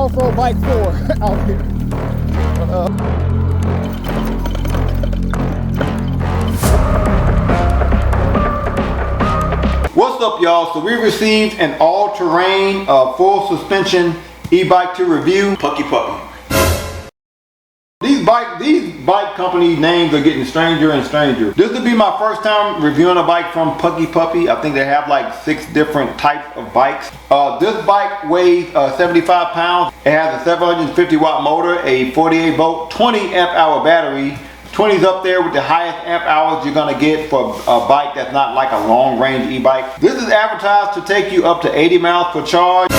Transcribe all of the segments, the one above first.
off-road bike for out here. What's up, y'all? So we received an all-terrain full suspension e-bike to review. PuckiPuppy. These bike company names are getting stranger and stranger. This will be my first time reviewing a bike from PuckiPuppy. I think they have like 6 different types of bikes. This bike weighs 75 pounds. It has a 750 watt motor, a 48 volt, 20 amp hour battery. 20 is up there with the highest amp hours you're gonna get for a bike that's not like a long range e-bike. This is advertised to take you up to 80 miles per charge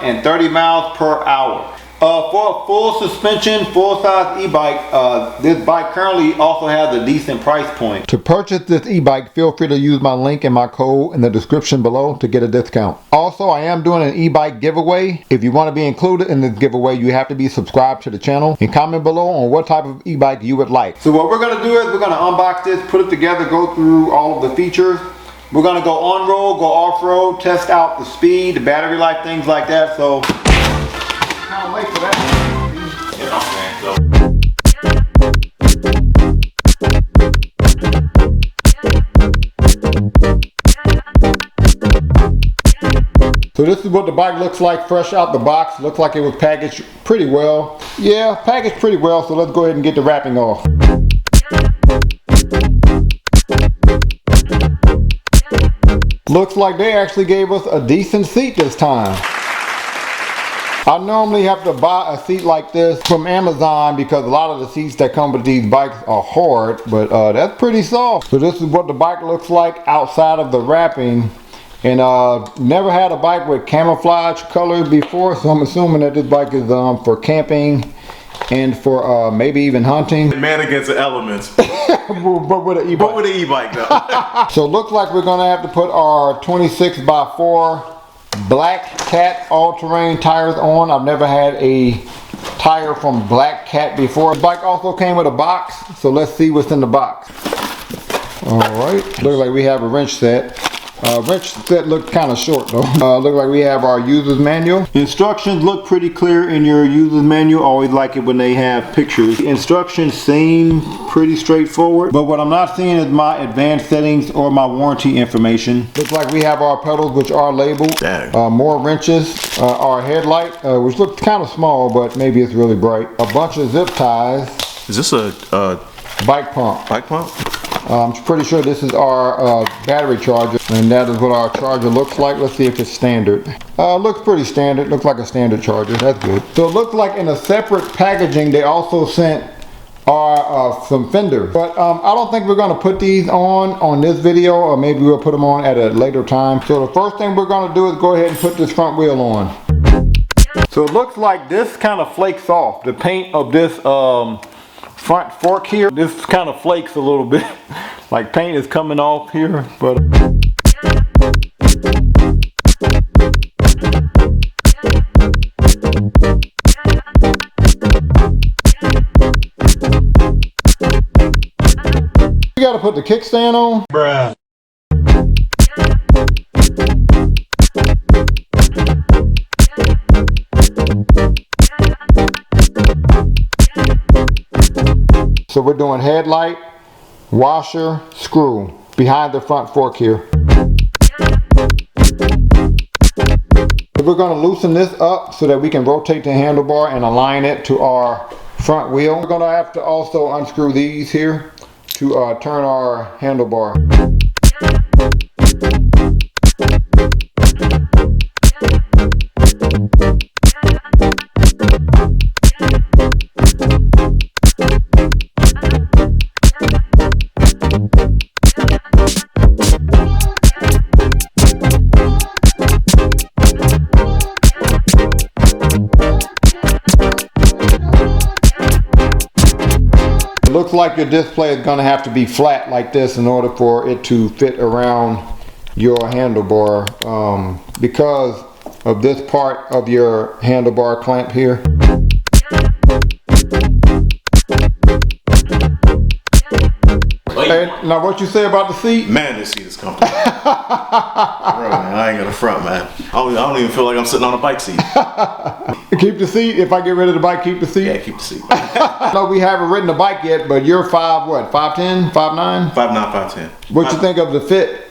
and 30 miles per hour. For a full suspension, full-size e-bike, this bike currently also has a decent price point. To purchase this e-bike, feel free to use my link and my code in the description below to get a discount. Also, I am doing an e-bike giveaway. If you want to be included in this giveaway, you have to be subscribed to the channel and comment below on what type of e-bike you would like. So what we're going to do is we're going to unbox this, put it together, go through all of the features. We're going to go on-road, go off-road, test out the speed, the battery life, things like that. So can't wait for that. You know what I'm saying? So this is what the bike looks like fresh out the box. Looks like it was packaged pretty well. Yeah, packaged pretty well. So let's go ahead and get the wrapping off. Looks like they actually gave us a decent seat this time. I normally have to buy a seat like this from Amazon because a lot of the seats that come with these bikes are hard, but that's pretty soft. So this is what the bike looks like outside of the wrapping. And never had a bike with camouflage colors before, so I'm assuming that this bike is for camping and for maybe even hunting. Man against the elements. but with an e-bike. But with an e-bike though. So it looks like we're gonna have to put our 26x4 Black Cat all-terrain tires on. I've never had a tire from Black Cat before. The bike also came with a box, so let's see what's in the box. Alright, looks like we have a wrench set. Wrench set looked kind of short though. Looks like we have our user's manual. Instructions look pretty clear in your user's manual. Always like it when they have pictures. The instructions seem pretty straightforward, but what I'm not seeing is my advanced settings or my warranty information. Looks like we have our pedals, which are labeled. More wrenches. Our headlight, which looks kind of small, but maybe it's really bright. A bunch of zip ties. Is this a bike pump? Bike pump? I'm pretty sure this is our battery charger, and that is what our charger looks like. Let's see if it's standard. Looks pretty standard. Looks like a standard charger. That's good. So it looks like in a separate packaging they also sent our some fenders, but I don't think we're going to put these on this video, or maybe we'll put them on at a later time. So the first thing we're going to do is go ahead and put this front wheel on. So it looks like this kind of flakes off. The paint of this front fork here, this kind of flakes a little bit. Like paint is coming off here, but you gotta put the kickstand on. Bruh. So we're doing headlight, washer, screw behind the front fork here. So we're going to loosen this up so that we can rotate the handlebar and align it to our front wheel. We're going to have to also unscrew these here to turn our handlebar. Looks like your display is going to have to be flat like this in order for it to fit around your handlebar because of this part of your handlebar clamp here. Hey, now what you say about the seat? Man, this seat is comfortable. Bro, man, I ain't gonna front, man. I don't even feel like I'm sitting on a bike seat. Keep the seat. If I get rid of the bike, keep the seat. Yeah, keep the seat. No, we haven't ridden the bike yet, but you're 5'10", 5'9"? 5'9", 5'10". What you think of the fit?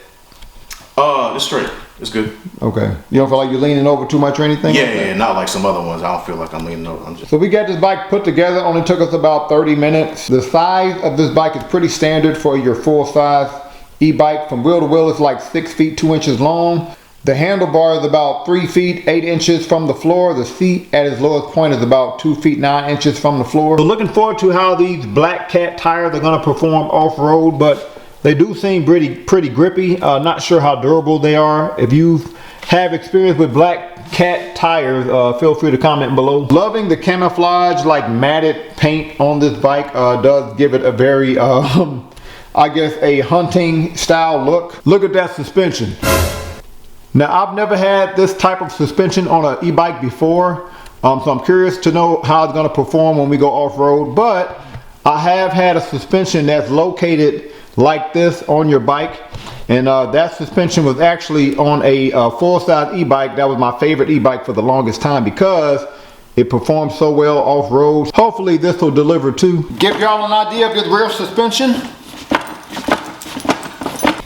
It's straight. It's good. Okay. You don't feel like you're leaning over too much or anything? Yeah, not like some other ones. I don't feel like I'm leaning over. I'm just. So we got this bike put together. Only took us about 30 minutes. The size of this bike is pretty standard for your full size e-bike. From wheel to wheel, it's like 6 feet 2 inches long. The handlebar is about 3 feet 8 inches from the floor. The seat at its lowest point is about 2 feet 9 inches from the floor. So looking forward to how these Black Cat tires are going to perform off-road, but they do seem pretty grippy. Not sure how durable they are. If you have experience with Black Cat tires, feel free to comment below. Loving the camouflage, like matted paint on this bike. Does give it a very, I guess, a hunting style look. Look at that suspension. Now, I've never had this type of suspension on an e-bike before, so I'm curious to know how it's going to perform when we go off-road. But I have had a suspension that's located like this on your bike, and that suspension was actually on a full-size e-bike. That was my favorite e-bike for the longest time because it performs so well off-road. Hopefully this will deliver too. Give y'all an idea of this rear suspension.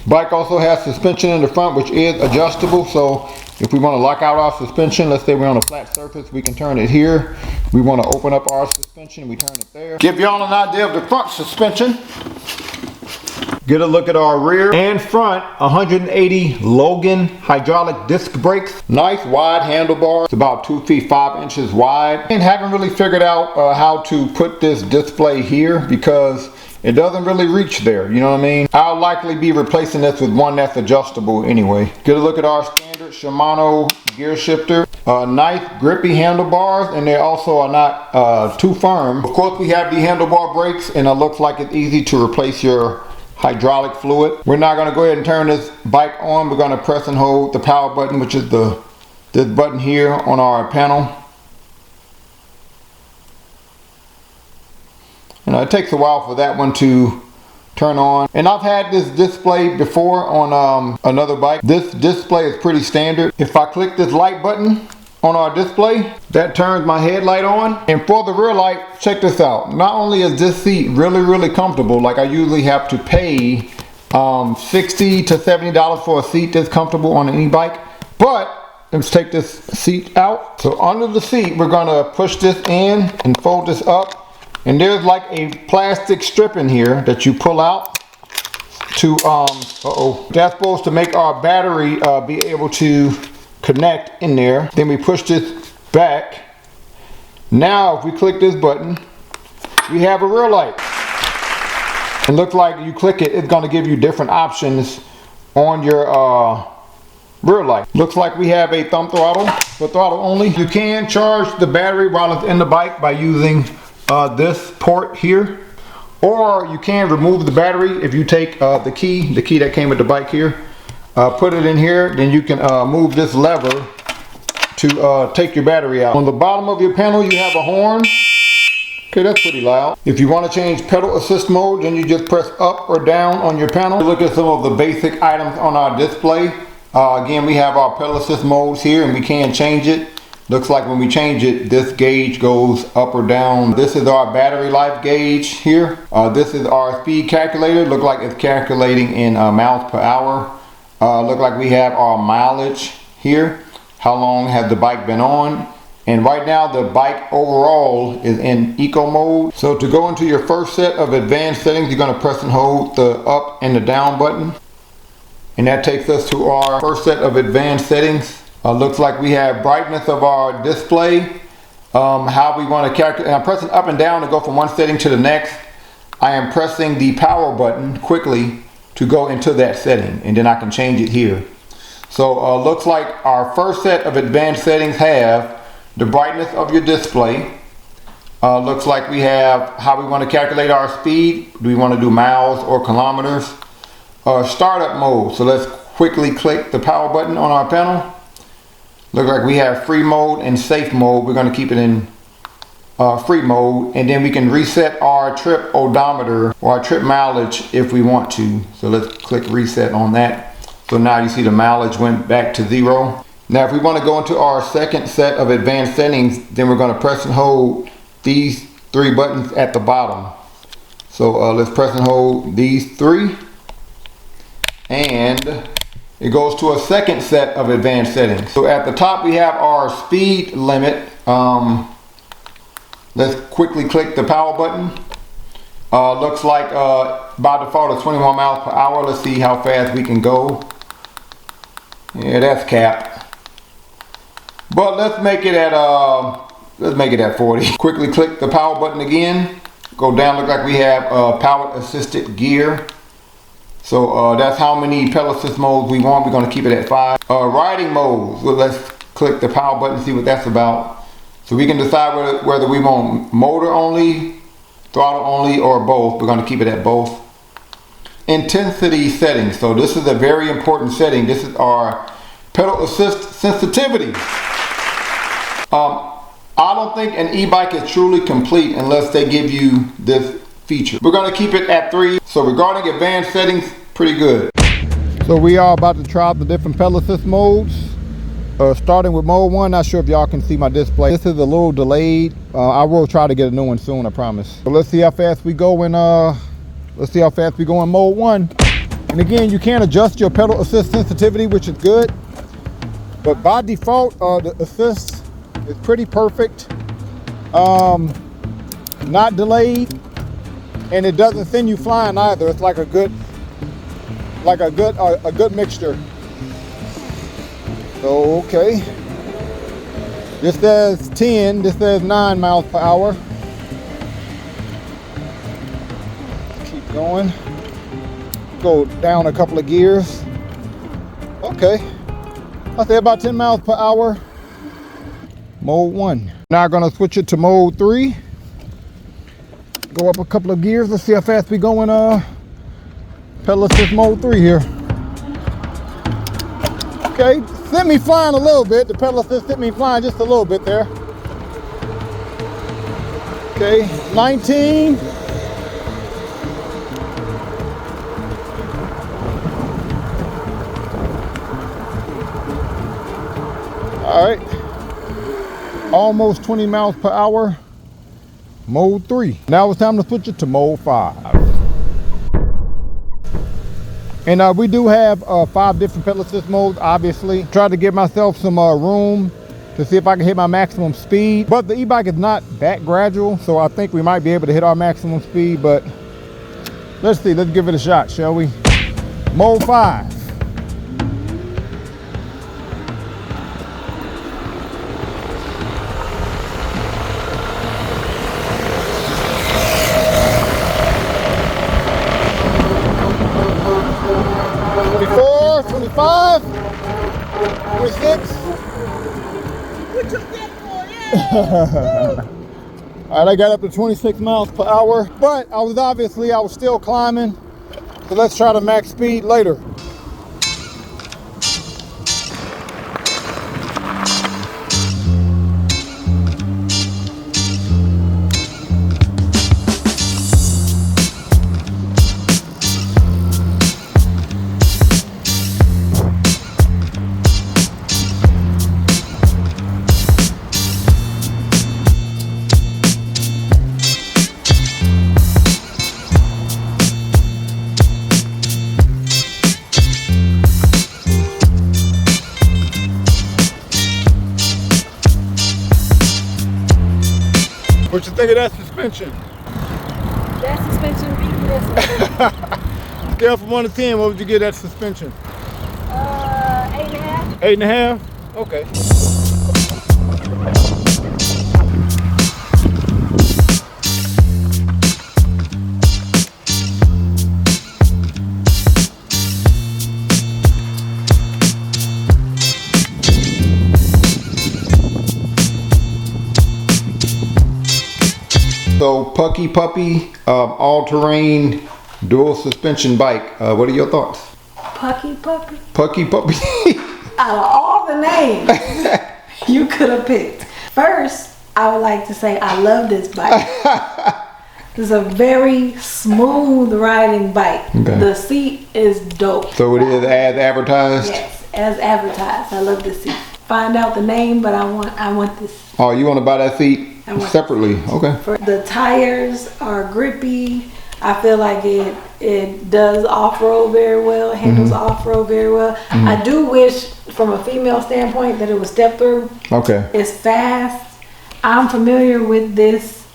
Bike also has suspension in the front, which is adjustable. So if we want to lock out our suspension, let's say we're on a flat surface, we can turn it here. We want to open up our suspension, we turn it there. Give y'all an idea of the front suspension. Get a look at our rear and front 180 Logan hydraulic disc brakes. Nice wide handlebar. It's about 2 feet 5 inches wide. And haven't really figured out how to put this display here because it doesn't really reach there, you know what I mean? I'll likely be replacing this with one that's adjustable anyway. Get a look at our standard Shimano gear shifter. Nice grippy handlebars, and they also are not too firm. Of course, we have the handlebar brakes, and it looks like it's easy to replace your hydraulic fluid. We're now going to go ahead and turn this bike on. We're going to press and hold the power button, which is this button here on our panel. And it takes a while for that one to turn on. And I've had this display before on another bike. This display is pretty standard. If I click this light button on our display, that turns my headlight on. And for the rear light, check this out. Not only is this seat really comfortable, like I usually have to pay $60 to $70 for a seat that's comfortable on an e-bike, but let's take this seat out. So under the seat, we're gonna push this in and fold this up. And there's like a plastic strip in here that you pull out to, that's supposed to make our battery be able to connect in there. Then we push this back. Now if we click this button, we have a rear light. It looks like you click it, it's gonna give you different options on your rear light. Looks like we have a thumb throttle for throttle only. You can charge the battery while it's in the bike by using this port here, or you can remove the battery if you take the key that came with the bike here, put it in here, then you can move this lever to take your battery out. On the bottom of your panel you have a horn. Okay, that's pretty loud. If you want to change pedal assist mode, then you just press up or down on your panel. Look at some of the basic items on our display. Again, we have our pedal assist modes here, and we can change it. Looks like when we change it, this gauge goes up or down. This is our battery life gauge here. This is our speed calculator. Look like it's calculating in miles per hour. Look like we have our mileage here. How long has the bike been on? And right now the bike overall is in eco mode. So to go into your first set of advanced settings, you're gonna press and hold the up and the down button. And that takes us to our first set of advanced settings. Looks like we have brightness of our display, how we want to calculate. I'm pressing up and down to go from one setting to the next. I am pressing the power button quickly to go into that setting, and then I can change it here. So looks like our first set of advanced settings have the brightness of your display. Looks like we have how we want to calculate our speed. Do we want to do miles or kilometers? Startup mode. So let's quickly click the power button on our panel. Look like we have free mode and safe mode. We're going to keep it in free mode, and then we can reset our trip odometer or our trip mileage if we want to. So let's click reset on that. So now you see the mileage went back to 0. Now if we want to go into our second set of advanced settings, then we're going to press and hold these 3 buttons at the bottom. So let's press and hold these 3, and it goes to a second set of advanced settings. So at the top we have our speed limit. Let's quickly click the power button. Looks like by default it's 21 miles per hour. Let's see how fast we can go. Yeah, that's capped. But let's make it at 40. Quickly click the power button again. Go down, look like we have power assisted gear. So that's how many pedal assist modes we want. We're going to keep it at 5. Riding modes. Well, let's click the power button and see what that's about. So we can decide whether we want motor only, throttle only, or both. We're going to keep it at both. Intensity settings. So this is a very important setting. This is our pedal assist sensitivity. I don't think an e-bike is truly complete unless they give you this feature. We're going to keep it at 3. So regarding advanced settings, pretty good. So we are about to try out the different pedal assist modes. Starting with mode 1, not sure if y'all can see my display. This is a little delayed. I will try to get a new one soon, I promise. So let's see how fast we go in mode 1. And again, you can adjust your pedal assist sensitivity, which is good. But by default, the assist is pretty perfect. Not delayed, and it doesn't send you flying either. It's like a good mixture. So, okay. This says 10, this says 9 miles per hour. Keep going. Go down a couple of gears. Okay. I'll say about 10 miles per hour. Mode 1. Now I'm gonna switch it to mode 3. Go up a couple of gears. Let's see how fast we go in pedal assist mode 3 here. Okay, sent me flying a little bit. The pedal assist sent me flying just a little bit there. Okay, 19. All right. Almost 20 miles per hour. Mode 3. Now it's time to switch it to mode 5. And we do have 5 different pedal assist modes, obviously. Tried to give myself some room to see if I can hit my maximum speed. But the e-bike is not that gradual, so I think we might be able to hit our maximum speed. But let's see, let's give it a shot, shall we? Mode 5. All right, I got up to 26 miles per hour, but I was still climbing. So let's try to max speed later. What you think of that suspension? That suspension beat this. Scale from 1 to 10, what would you give that suspension? 8.5. 8.5? Okay. So PuckiPuppy all-terrain dual suspension bike. What are your thoughts? PuckiPuppy? PuckiPuppy. Out of all the names you could have picked. First, I would like to say I love this bike. It's a very smooth riding bike. Okay. The seat is dope. So it is as advertised? Yes, as advertised. I love this seat. Find out the name, but I want this. Oh, you want to buy that seat separately? Okay. The tires are grippy. I feel like it does off-road very well. It handles off-road very well. I do wish, from a female standpoint, that it was step through. Okay. It's fast. I'm familiar with this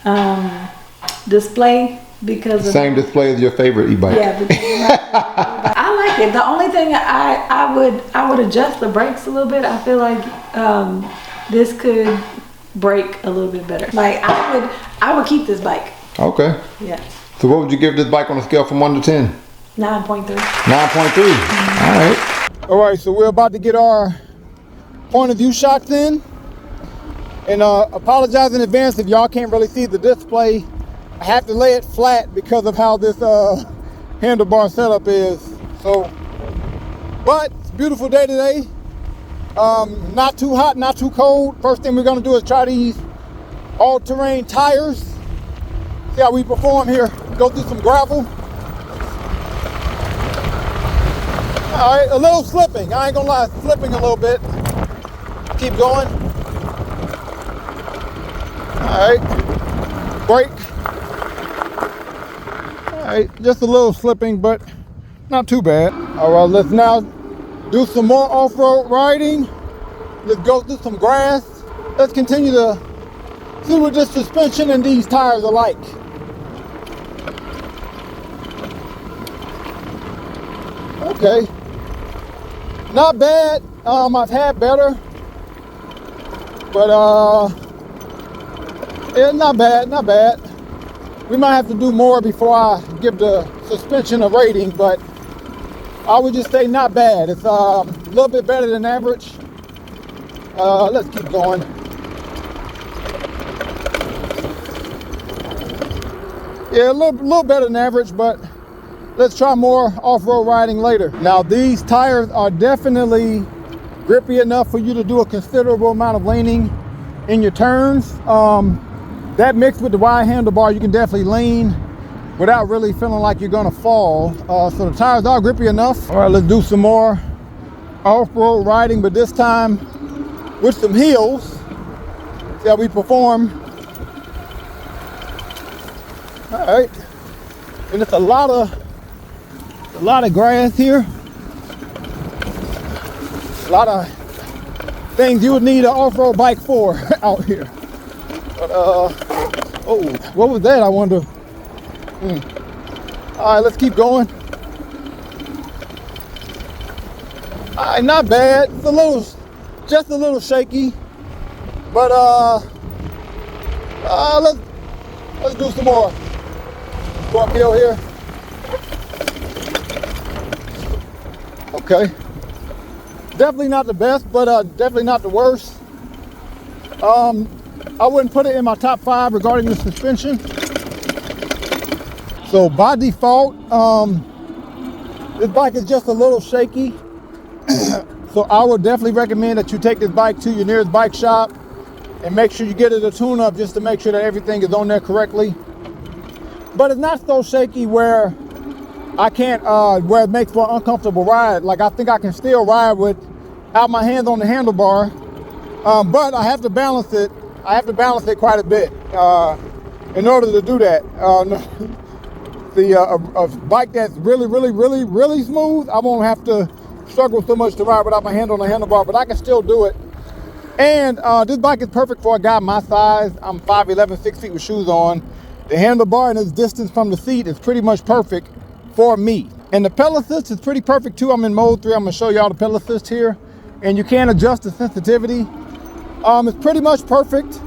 display because of Same display as your favorite e-bike. yeah. I like it. The only thing I would adjust the brakes a little bit. I feel like this could brake a little bit better. Like I would keep this bike. Okay. Yeah. So what would you give this bike on a scale from 1 to 10? 9.3. 9.3. All right. All right, so we're about to get our point of view shots in. And apologize in advance if y'all can't really see the display. I have to lay it flat because of how this handlebar setup is. So, but it's a beautiful day today. Not too hot, not too cold. First thing we're gonna do is try these all-terrain tires. See how we perform here. Go through some gravel. All right, a little slipping. I ain't gonna lie, slipping a little bit. Keep going. All right, brake. All right, just a little slipping, but not too bad. All right, let's now do some more off-road riding. Let's go through some grass. Let's continue to see what this suspension and these tires are like. Okay, not bad. I've had better, but yeah, not bad, not bad. We might have to do more before I give the suspension a rating, but I would just say not bad. It's a little bit better than average. Let's keep going. Yeah, a little better than average, but let's try more off-road riding later. Now these tires are definitely grippy enough for you to do a considerable amount of leaning in your turns. That mixed with the wide handlebar, you can definitely lean without really feeling like you're gonna fall. So the tires are grippy enough. All right, let's do some more off-road riding, but this time with some heels. See how we perform. All right, and it's a lot of grass here. A lot of things you would need an off-road bike for out here. But oh, what was that? I wonder. All right, let's keep going. All right, not bad. It's just a little shaky, but let's do some more. Go uphill here. Okay. Definitely not the best, but definitely not the worst. I wouldn't put it in my top 5 regarding the suspension. So by default, this bike is just a little shaky. So I would definitely recommend that you take this bike to your nearest bike shop and make sure you get it a tune-up just to make sure that everything is on there correctly. But it's not so shaky where I can't, where it makes for an uncomfortable ride. Like I think I can still ride without my hands on the handlebar, but I have to balance it. I have to balance it quite a bit in order to do that. A bike that's really smooth, I won't have to struggle so much to ride without my hand on the handlebar, but I can still do it. And this bike is perfect for a guy my size. I'm 5'11", 6 feet with shoes on. The handlebar and its distance from the seat is pretty much perfect for me. And the pedal assist is pretty perfect too. I'm in mode 3. I'm gonna show y'all the pedal assist here. And you can adjust the sensitivity. It's pretty much perfect.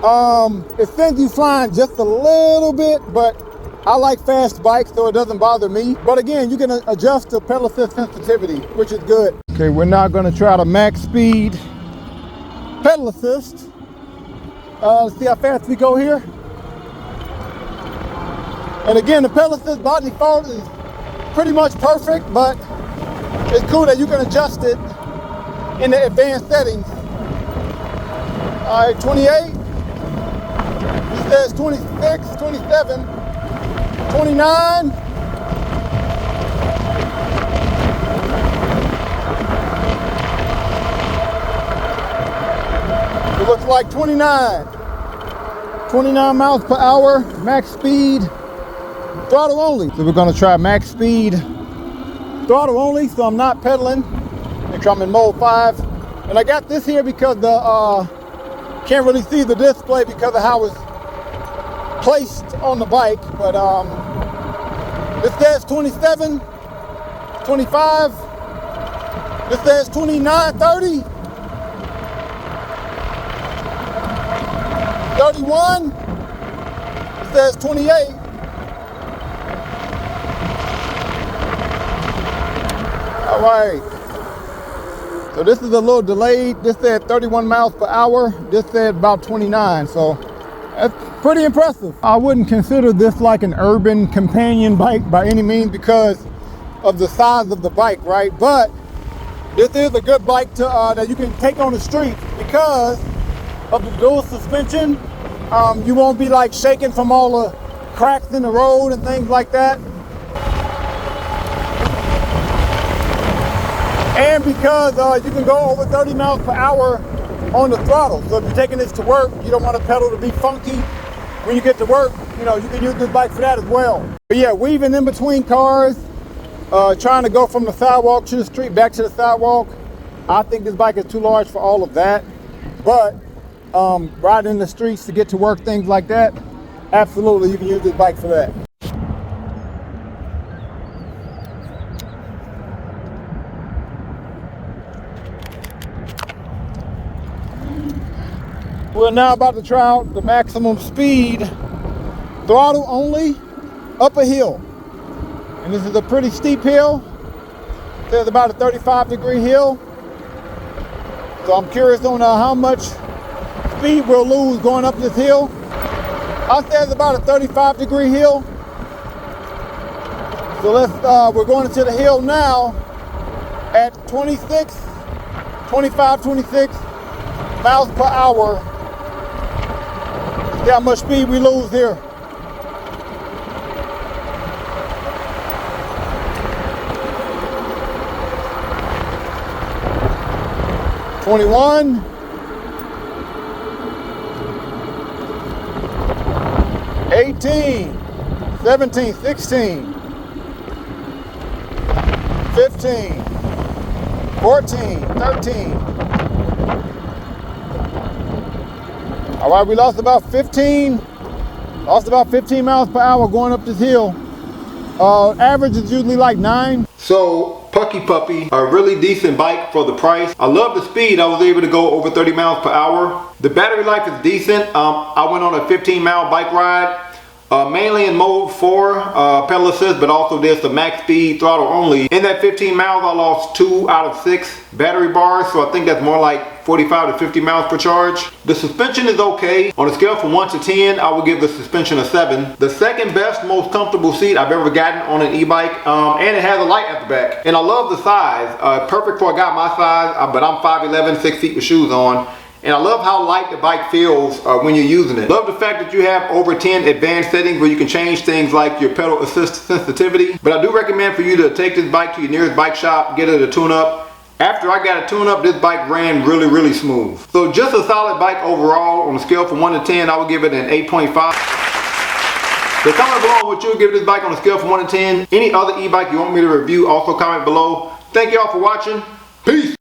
It sends you flying just a little bit, but I like fast bikes, so it doesn't bother me. But again, you can adjust the pedal assist sensitivity, which is good. Okay, we're now gonna try the max speed pedal assist. Let's see how fast we go here. And again, the pedal assist by default is pretty much perfect, but it's cool that you can adjust it in the advanced settings. All right, 28. says 26, 27, 29. It looks like 29. 29 miles per hour, max speed, throttle only. So we're gonna try max speed, throttle only, so I'm not pedaling. Make sure I'm in mode 5. And I got this here because the can't really see the display because of how it's placed on the bike. But this says 27, 25. This says 29, 30. 31, it says 28. All right. So this is a little delayed. This said 31 miles per hour. This said about 29. So that's pretty impressive. I wouldn't consider this like an urban companion bike by any means because of the size of the bike, right? But this is a good bike to that you can take on the street because of the dual suspension. You won't be like shaking from all the cracks in the road and things like that. And because you can go over 30 miles per hour on the throttle. So if you're taking this to work, you don't want the pedal to be funky. When you get to work, you know, you can use this bike for that as well. But yeah, weaving in between cars, trying to go from the sidewalk to the street, back to the sidewalk. I think this bike is too large for all of that. But riding in the streets to get to work, things like that, absolutely you can use this bike for that. We're now about to try out the maximum speed, throttle only, up a hill. And this is a pretty steep hill. There's about a 35-degree hill. So I'm curious on how much speed we'll lose going up this hill. I say it's about a 35-degree hill. So we're going into the hill now at 26 miles per hour. See how much speed we lose here. $21. 18, 17, 16, 15, 14, 13. All right, we lost about 15 miles per hour going up this hill. Average is usually like 9. So PuckiPuppy, a really decent bike for the price. I love the speed. I was able to go over 30 miles per hour. The battery life is decent. I went on a 15-mile bike ride. Mainly in mode 4, pedal assist, but also there's the max speed throttle only. In that 15 miles, I lost 2 out of 6 battery bars, so I think that's more like 45 to 50 miles per charge. The suspension is okay. On a scale from 1 to 10, I would give the suspension a 7. The second best, most comfortable seat I've ever gotten on an e-bike, and it has a light at the back. And I love the size. Perfect for a guy my size, but I'm 5'11", 6 feet with shoes on. And I love how light the bike feels when you're using it. Love the fact that you have over 10 advanced settings where you can change things like your pedal assist sensitivity. But I do recommend for you to take this bike to your nearest bike shop, get it a tune-up. After I got a tune-up, this bike ran really smooth. So just a solid bike overall. On a scale from 1 to 10, I would give it an 8.5. So comment below what you would give this bike on a scale from 1 to 10. Any other e-bike you want me to review, also comment below. Thank y'all for watching. Peace.